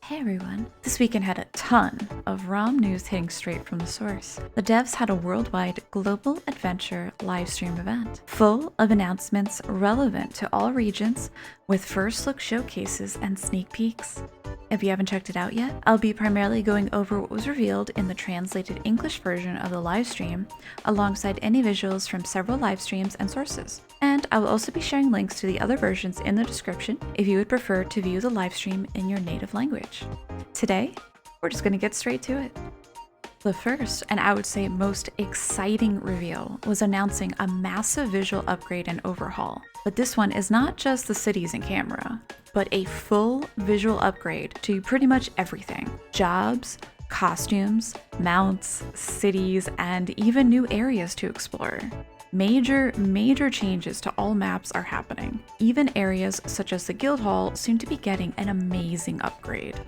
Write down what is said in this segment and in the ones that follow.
Hey everyone! This weekend had a ton of ROM news hitting straight from the source. The devs had a worldwide global adventure livestream event, full of announcements relevant to all regions, with first look showcases and sneak peeks. If you haven't checked it out yet, I'll be primarily going over what was revealed in the translated English version of the livestream, alongside any visuals from several livestreams and sources. And I will also be sharing links to the other versions in the description if you would prefer to view the livestream in your native language. Today, we're just going to get straight to it. The first, and I would say most exciting reveal, was announcing a massive visual upgrade and overhaul. But this one is not just the cities and camera, but a full visual upgrade to pretty much everything. Jobs, costumes, mounts, cities, and even new areas to explore. Major changes to all maps are happening. Even areas such as the Guild Hall seem to be getting an amazing upgrade.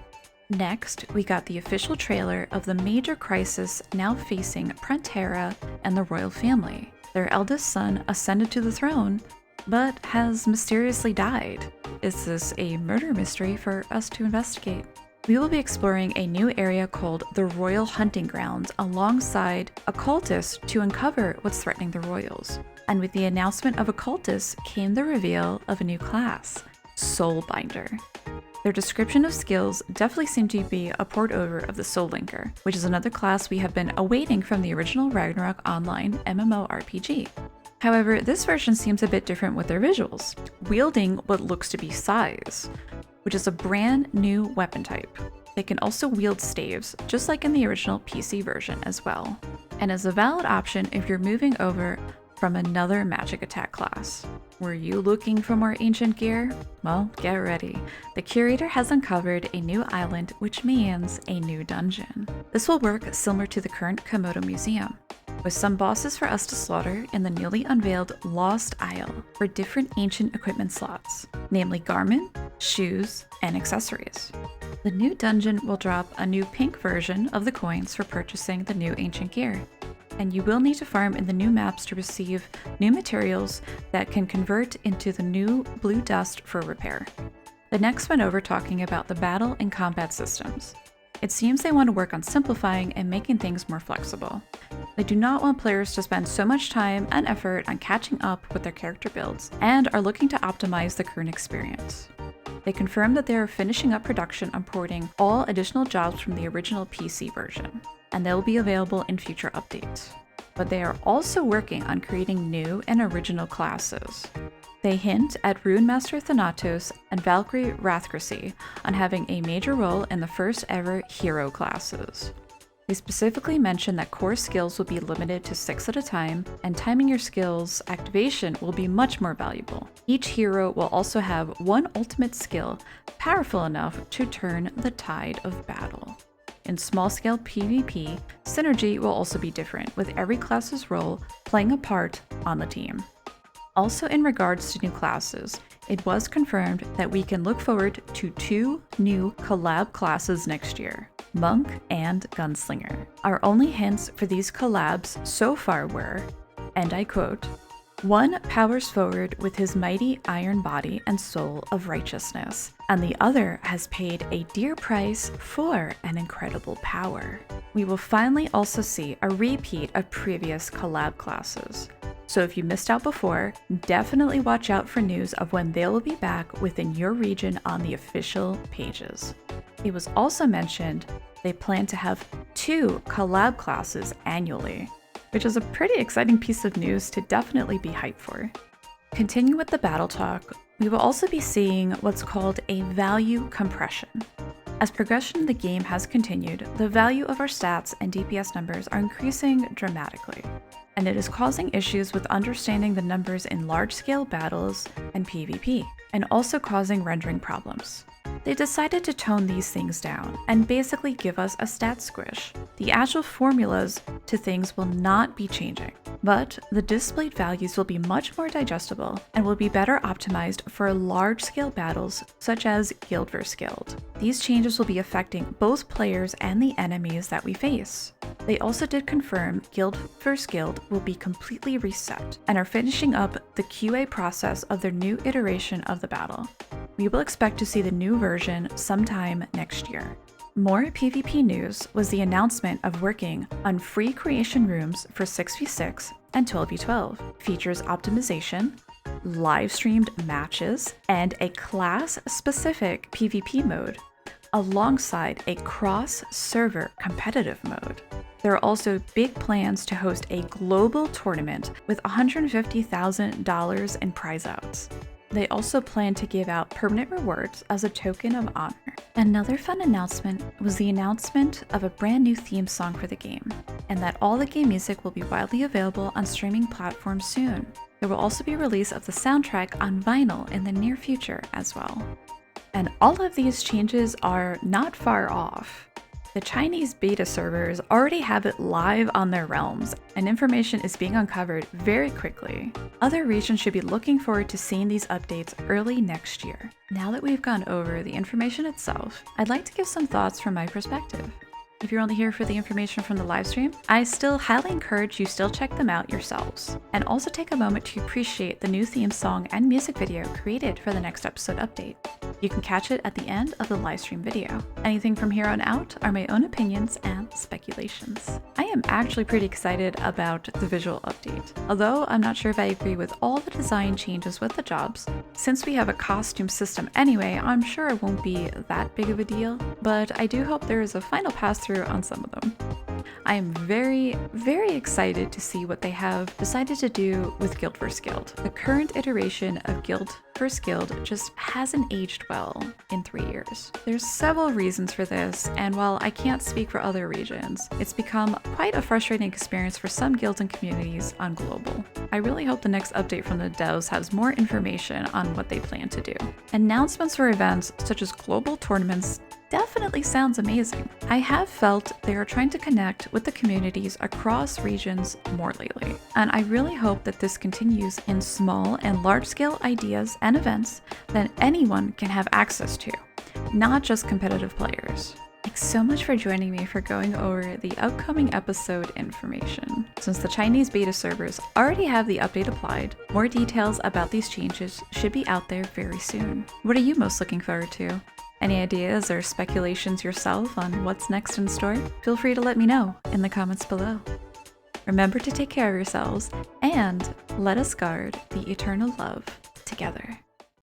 Next, we got the official trailer of the major crisis now facing Prentera and the royal family. Their eldest son ascended to the throne, but has mysteriously died. Is this a murder mystery for us to investigate? We will be exploring a new area called the Royal Hunting Grounds alongside occultists to uncover what's threatening the royals. And with the announcement of occultists came the reveal of a new class, Soulbinder. Their description of skills definitely seemed to be a port over of the Soul Linker, which is another class we have been awaiting from the original Ragnarok Online MMORPG. However, this version seems a bit different with their visuals, wielding what looks to be Sais, which is a brand new weapon type. They can also wield staves, just like in the original PC version as well, and is a valid option if you're moving over from another magic attack class. Were you looking for more ancient gear? Well, get ready. The curator has uncovered a new island, which means a new dungeon. This will work similar to the current Komodo Museum, with some bosses for us to slaughter in the newly unveiled Lost Isle for different ancient equipment slots, namely garment, shoes, and accessories. The new dungeon will drop a new pink version of the coins for purchasing the new ancient gear, and you will need to farm in the new maps to receive new materials that can convert into the new blue dust for repair. The next went over talking about the battle and combat systems. It seems they want to work on simplifying and making things more flexible. They do not want players to spend so much time and effort on catching up with their character builds, and are looking to optimize the current experience. They confirmed that they are finishing up production on porting all additional jobs from the original PC version, and they'll be available in future updates. But they are also working on creating new and original classes. They hint at Runemaster Thanatos and Valkyrie Wrathcracy on having a major role in the first ever hero classes. They specifically mention that core skills will be limited to 6 at a time, and timing your skills activation will be much more valuable. Each hero will also have one ultimate skill powerful enough to turn the tide of battle. In small-scale PvP, synergy will also be different, with every class's role playing a part on the team. Also, in regards to new classes, it was confirmed that we can look forward to 2 new collab classes next year, Monk and Gunslinger. Our only hints for these collabs so far were, and I quote, "One powers forward with his mighty iron body and soul of righteousness, and the other has paid a dear price for an incredible power." We will finally also see a repeat of previous collab classes. So if you missed out before, definitely watch out for news of when they will be back within your region on the official pages. It was also mentioned they plan to have 2 collab classes annually, which is a pretty exciting piece of news to definitely be hyped for. Continue with the battle talk, we will also be seeing what's called a value compression. As progression in the game has continued, the value of our stats and DPS numbers are increasing dramatically, and it is causing issues with understanding the numbers in large-scale battles and PvP, and also causing rendering problems. They decided to tone these things down and basically give us a stat squish. The actual formulas to things will not be changing, but the displayed values will be much more digestible and will be better optimized for large-scale battles such as Guild vs Guild. These changes will be affecting both players and the enemies that we face. They also did confirm Guild vs Guild will be completely reset and are finishing up the QA process of their new iteration of the battle. We will expect to see the new version sometime next year. More PvP news was the announcement of working on free creation rooms for 6v6 and 12v12, features optimization, live-streamed matches, and a class-specific PvP mode, alongside a cross-server competitive mode. There are also big plans to host a global tournament with $150,000 in prize outs. They also plan to give out permanent rewards as a token of honor. Another fun announcement was the announcement of a brand new theme song for the game, and that all the game music will be widely available on streaming platforms soon. There will also be release of the soundtrack on vinyl in the near future as well. And all of these changes are not far off. The Chinese beta servers already have it live on their realms, and information is being uncovered very quickly. Other regions should be looking forward to seeing these updates early next year. Now that we've gone over the information itself, I'd like to give some thoughts from my perspective. If you're only here for the information from the live stream, I still highly encourage you still check them out yourselves, and also take a moment to appreciate the new theme song and music video created for the next episode update. You can catch it at the end of the live stream video. Anything from here on out are my own opinions and speculations. I am actually pretty excited about the visual update, although I'm not sure if I agree with all the design changes with the jobs. Since we have a costume system anyway, I'm sure it won't be that big of a deal, but I do hope there is a final pass-through on some of them. I am very, very excited to see what they have decided to do with Guild vs. Guild. The current iteration of Guild vs. Guild just hasn't aged well in 3 years. There's several reasons for this, and while I can't speak for other regions, it's become quite a frustrating experience for some guilds and communities on global. I really hope the next update from the devs has more information on what they plan to do. Announcements for events such as global tournaments definitely sounds amazing. I have felt they are trying to connect with the communities across regions more lately, and I really hope that this continues in small and large-scale ideas and events that anyone can have access to, not just competitive players. Thanks so much for joining me for going over the upcoming episode information. Since the Chinese beta servers already have the update applied, more details about these changes should be out there very soon. What are you most looking forward to? Any ideas or speculations yourself on what's next in store? Feel free to let me know in the comments below. Remember to take care of yourselves, and let us guard the eternal love together.